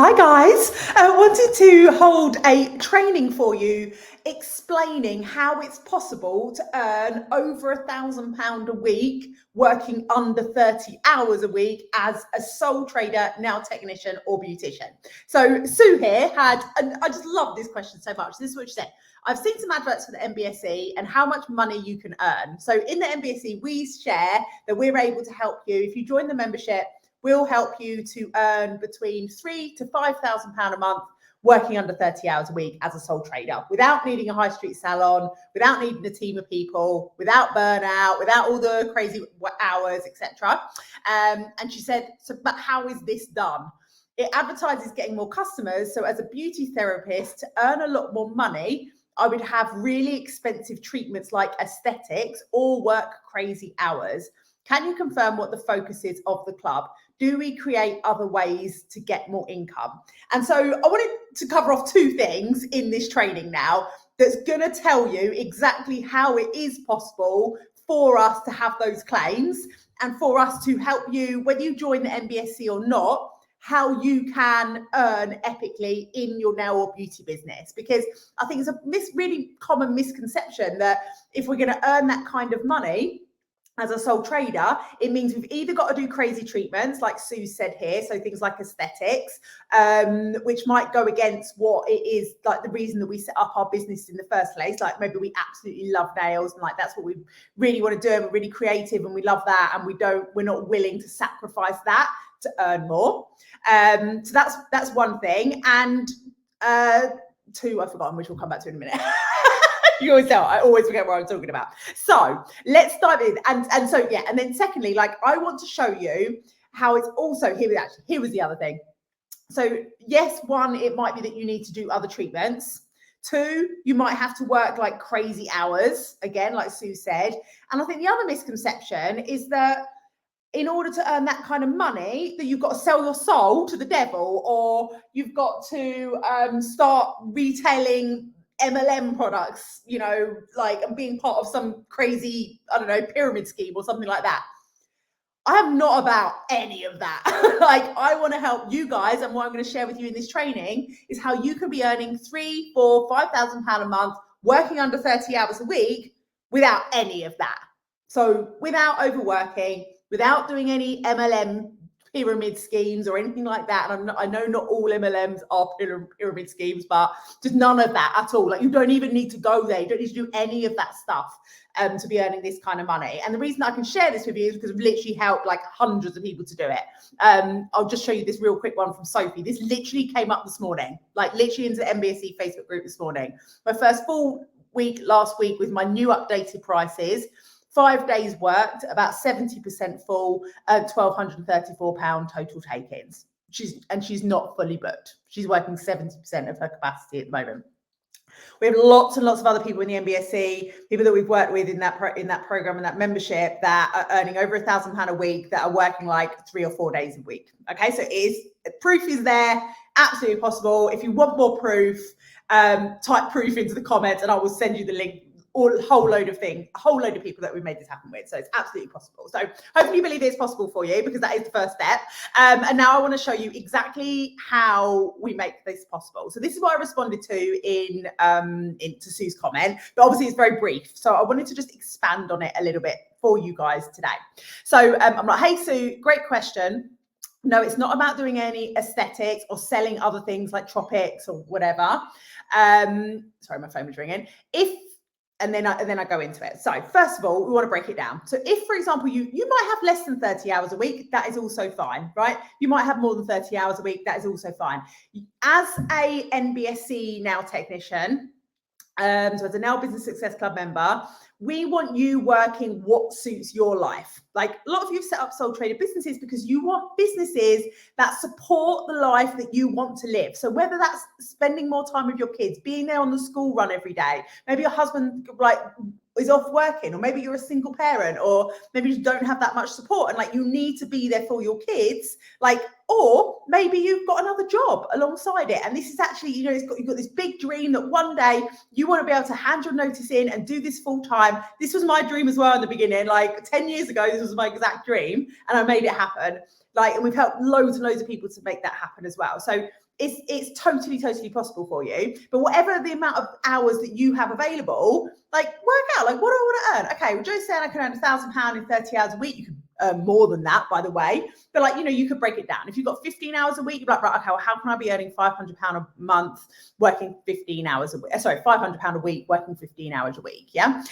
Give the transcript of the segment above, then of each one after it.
Hi guys, I wanted to hold a training for you explaining how it's possible to earn over £1,000 a week working under 30 hours a week as a sole trader, nail technician or beautician. So Sue here and I just love this question so much. This is what she said. I've seen some adverts for the MBSE and how much money you can earn. So in the MBSE, we share that we're able to help you. If you join the membership, we'll help you to earn between £3,000 to £5,000 a month working under 30 hours a week as a sole trader without needing a high street salon, without needing a team of people, without burnout, without all the crazy hours, etc. And she said, but how is this done? It advertises getting more customers. So as a beauty therapist, to earn a lot more money, I would have really expensive treatments like aesthetics or work crazy hours. Can you confirm what the focus is of the club? Do we create other ways to get more income? And so I wanted to cover off two things in this training now that's going to tell you exactly how it is possible for us to have those claims and for us to help you, whether you join the MBSC or not, how you can earn epically in your nail or beauty business. Because I think it's a really common misconception that if we're going to earn that kind of money as a sole trader, it means we've either got to do crazy treatments, like Sue said here, so things like aesthetics, which might go against what it is, like the reason that we set up our business in the first place. Like maybe we absolutely love nails and like that's what we really want to do and we're really creative and we love that and we're not willing to sacrifice that to earn more. So that's one thing. And two, I've forgotten, which we'll come back to in a minute. You always tell, I always forget what I'm talking about. So let's dive in. And so, yeah. And then secondly, like I want to show you how it's also, here was the other thing. So yes, one, it might be that you need to do other treatments. Two, you might have to work like crazy hours, again, like Sue said. And I think the other misconception is that in order to earn that kind of money, that you've got to sell your soul to the devil, or you've got to start retailing MLM products, you know, like and being part of some crazy, I don't know, pyramid scheme or something like that. I am not about any of that. Like I want to help you guys, and what I'm going to share with you in this training is how you can be earning £3,000, £4,000, £5,000 a month, working under 30 hours a week without any of that. So without overworking, without doing any MLM pyramid schemes or anything like that. And I know not all MLMs are pyramid schemes, but just none of that at all. Like you don't even need to go there. You don't need to do any of that stuff to be earning this kind of money. And the reason I can share this with you is because I've literally helped like hundreds of people to do it. I'll just show you this real quick one from Sophie. This literally came up this morning, like literally into the MBSE Facebook group this morning. My first full week last week with my new updated prices. 5 days worked, about 70% full, £1,234 total take-ins. She's not fully booked. She's working 70% of her capacity at the moment. We have lots and lots of other people in the MBSE, people that we've worked with in that program and that membership that are earning over £1,000 a week that are working like 3 or 4 days a week. Okay, so proof is there, absolutely possible. If you want more proof, type proof into the comments and I will send you the link. A whole load of people that we've made this happen with. So it's absolutely possible. So hopefully you believe it's possible for you because that is the first step. And now I want to show you exactly how we make this possible. So this is what I responded to to Sue's comment, but obviously it's very brief. So I wanted to just expand on it a little bit for you guys today. So I'm like, hey Sue, great question. No, it's not about doing any aesthetics or selling other things like tropics or whatever. Sorry, my phone was ringing. And then I go into it. So first of all, we want to break it down. So if, for example, you might have less than 30 hours a week, that is also fine, right? You might have more than 30 hours a week, that is also fine. As a NBSC nail technician, so as a Nail Business Success Club member, we want you working what suits your life. Like a lot of you have set up sole trader businesses because you want businesses that support the life that you want to live. So whether that's spending more time with your kids, being there on the school run every day, maybe your husband like is off working, or maybe you're a single parent, or maybe you don't have that much support and like you need to be there for your kids, like, or maybe you've got another job alongside it. And this is actually, you know, you've got this big dream that one day you want to be able to hand your notice in and do this full time. This was my dream as well in the beginning, like 10 years ago, this was my exact dream and I made it happen. Like, and we've helped loads and loads of people to make that happen as well. So it's totally possible for you. But whatever the amount of hours that you have available, like work out, like, what do I want to earn? Okay, well, Joe's saying I can earn £1,000 in 30 hours a week. You could earn more than that, by the way. But like, you could break it down. If you've got 15 hours a week, you're like, right, okay, well, how can I be earning £500 a month working 15 hours a week? Sorry, £500 a week working 15 hours a week. Yeah.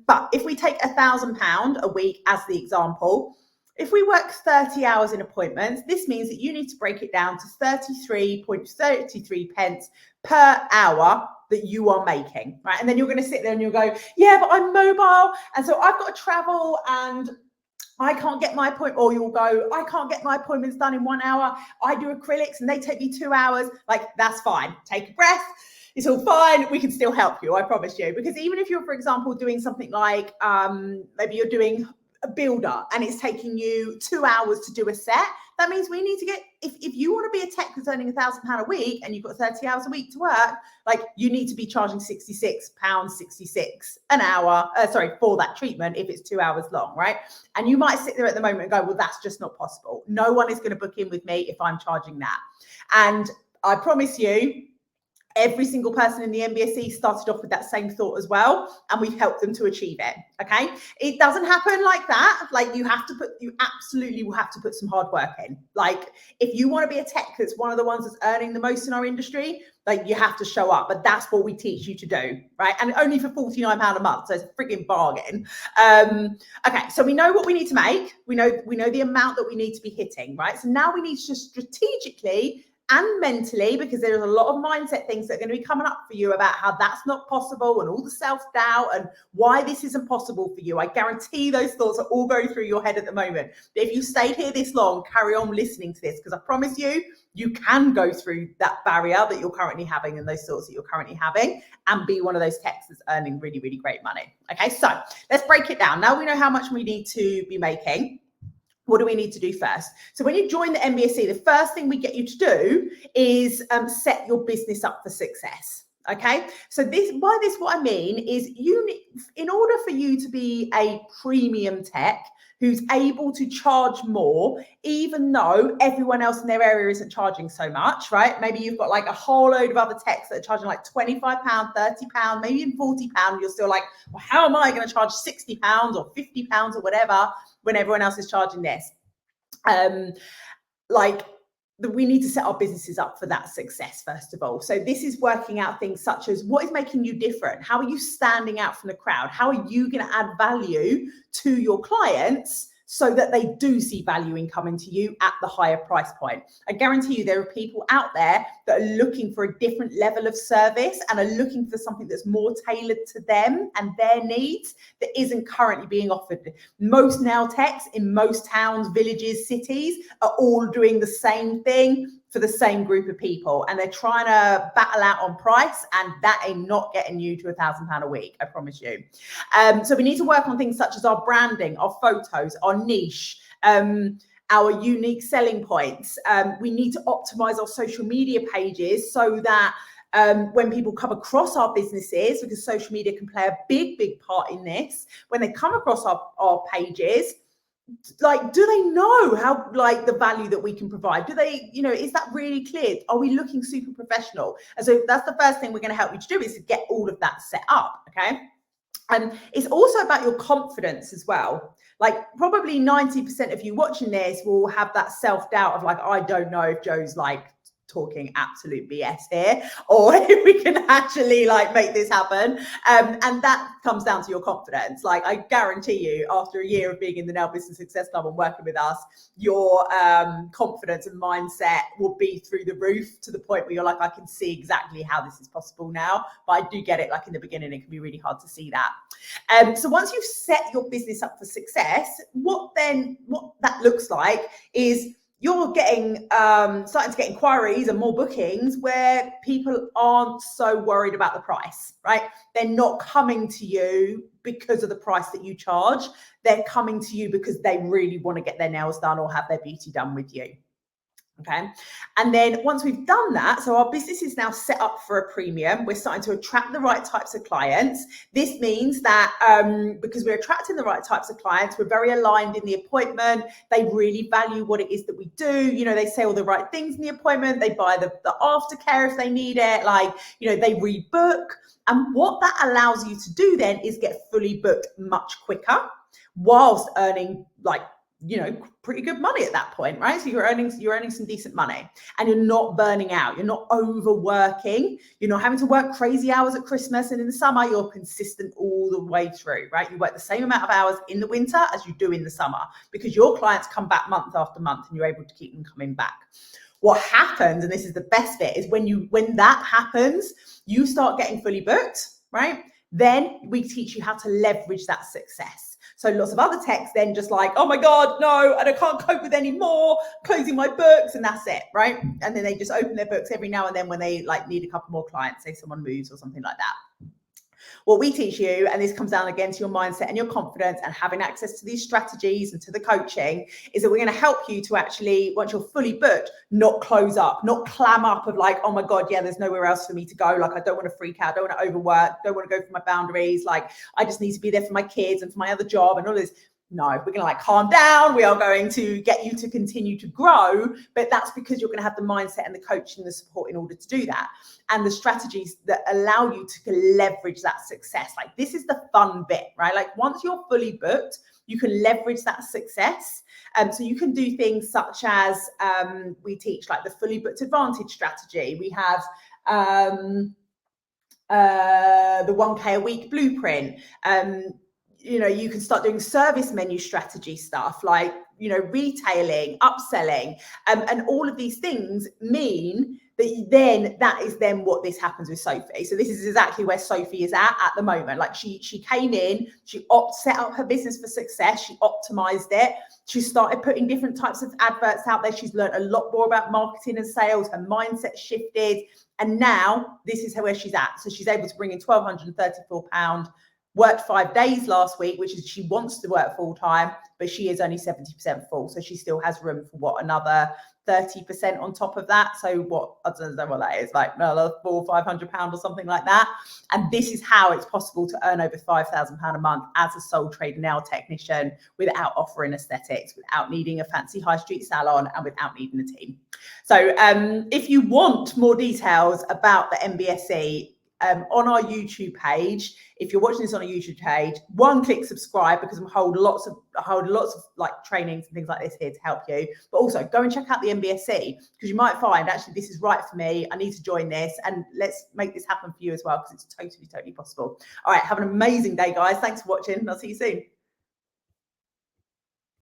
But if we take £1,000 a week as the example, if we work 30 hours in appointments, this means that you need to break it down to 33.33 pence per hour that you are making, right? And then you're going to sit there and you'll go, yeah, but I'm mobile, and so I've got to travel and I can't get my appointment, or you'll go, I can't get my appointments done in 1 hour. I do acrylics and they take me 2 hours. Like, that's fine. Take a breath. It's all fine. We can still help you, I promise you. Because even if you're, for example, doing something like maybe you're doing a builder and it's taking you 2 hours to do a set, that means we need to get, if you want to be a tech that's earning £1,000 a week and you've got 30 hours a week to work, like, you need to be charging £66.66 an hour, for that treatment if it's 2 hours long, right? And you might sit there at the moment and go, well, that's just not possible. No one is going to book in with me if I'm charging that. And I promise you, every single person in the MBSE started off with that same thought as well, and we've helped them to achieve it. Okay, it doesn't happen like that. Like, you absolutely will have to put some hard work in. Like, if you want to be a tech that's one of the ones that's earning the most in our industry, like, you have to show up. But that's what we teach you to do, right? And only for £49 a month, so it's a freaking bargain. Okay, so we know what we need to make. We know the amount that we need to be hitting, right? So now we need to just strategically and mentally, because there's a lot of mindset things that are going to be coming up for you about how that's not possible and all the self-doubt and why this isn't possible for you. I guarantee those thoughts are all going through your head at the moment. But if you stayed here this long, carry on listening to this, because I promise you, you can go through that barrier that you're currently having and those thoughts that you're currently having and be one of those techs that's earning really, really great money. Okay, so let's break it down. Now we know how much we need to be making. What do we need to do first? So when you join the MBSE, the first thing we get you to do is set your business up for success. Okay, so what I mean is, in order for you to be a premium tech who's able to charge more, even though everyone else in their area isn't charging so much, right? Maybe you've got like a whole load of other techs that are charging like £25, £30, maybe even £40. You're still like, well, how am I going to charge £60 or £50 or whatever when everyone else is charging this? We need to set our businesses up for that success, first of all. So this is working out things such as, what is making you different? How are you standing out from the crowd? How are you going to add value to your clients so that they do see value in coming to you at the higher price point? I guarantee you there are people out there that are looking for a different level of service and are looking for something that's more tailored to them and their needs that isn't currently being offered. Most nail techs in most towns, villages, cities are all doing the same thing for the same group of people, and they're trying to battle out on price, and that ain't not getting you to £1,000 a week, I promise you. So we need to work on things such as our branding, our photos, our niche, our unique selling points. We need to optimize our social media pages so that when people come across our businesses, because social media can play a big part in this, when they come across our pages, like, do they know how, like, the value that we can provide? Do they, is that really clear? Are we looking super professional? And so that's the first thing we're going to help you to do, is to get all of that set up. Okay. And it's also about your confidence as well. Like, probably 90% of you watching this will have that self-doubt of like, I don't know if Joe's like talking absolute BS here, or if we can actually like make this happen. And that comes down to your confidence. Like, I guarantee you, after a year of being in the Nail Business Success Club and working with us, your confidence and mindset will be through the roof, to the point where you're like, I can see exactly how this is possible now. But I do get it, like, in the beginning, it can be really hard to see that. So once you've set your business up for success, what that looks like is, you're getting starting to get inquiries and more bookings where people aren't so worried about the price, right? They're not coming to you because of the price that you charge. They're coming to you because they really want to get their nails done or have their beauty done with you. Okay. And then once we've done that, so our business is now set up for a premium. We're starting to attract the right types of clients. This means that because we're attracting the right types of clients, we're very aligned in the appointment. They really value what it is that we do. You know, they say all the right things in the appointment. They buy the aftercare if they need it. Like, you know, they rebook. And what that allows you to do then is get fully booked much quicker whilst earning, like, you know, pretty good money at that point, right? So you're earning some decent money, and you're not burning out. You're not overworking. You're not having to work crazy hours at Christmas, and in the summer you're consistent all the way through, right? You work the same amount of hours in the winter as you do in the summer because your clients come back month after month, and you're able to keep them coming back. What happens, and this is the best bit, is when that happens, you start getting fully booked, right? Then we teach you how to leverage that success. So lots of other techs then just like, oh my God, no, and I can't cope with any more, closing my books, and that's it, right? And then they just open their books every now and then when they like need a couple more clients, say someone moves or something like that. What we teach you, and this comes down again to your mindset and your confidence and having access to these strategies and to the coaching, is that we're going to help you to actually, once you're fully booked, not close up, not clam up of like, oh my God, yeah, there's nowhere else for me to go. Like, I don't want to freak out, don't want to overwork, don't want to go for my boundaries. Like, I just need to be there for my kids and for my other job and all this. No, we're going to like calm down. We are going to get you to continue to grow, but that's because you're going to have the mindset and the coaching and the support in order to do that. And the strategies that allow you to leverage that success. Like, this is the fun bit, right? Like, once you're fully booked, you can leverage that success. So you can do things such as we teach like the fully booked advantage strategy. We have the 1K a week blueprint. You know, you can start doing service menu strategy stuff like, you know, retailing, upselling, and all of these things mean that that is then what this happens with Sophie. So this is exactly where Sophie is at the moment. Like, she came in, she set up her business for success, she optimized it, she started putting different types of adverts out there, she's learned a lot more about marketing and sales, her mindset shifted, and now this is where she's at. So she's able to bring in £1,234, worked 5 days last week, which is, she wants to work full time, but she is only 70% full. So she still has room for what, another 30% on top of that. So what, I don't know what that is, like another £400 or £500 or something like that. And this is how it's possible to earn over £5,000 a month as a sole trade nail technician without offering aesthetics, without needing a fancy high street salon, and without needing a team. So if you want more details about the MBSE, on our YouTube page, if you're watching this on a YouTube page, click subscribe, because I hold lots of like trainings and things like this here to help you. But also go and check out the MBSE, because you might find actually this is right for me. I need to join this, and let's make this happen for you as well, because it's totally possible. All right, have an amazing day, guys. Thanks for watching, and I'll see you soon.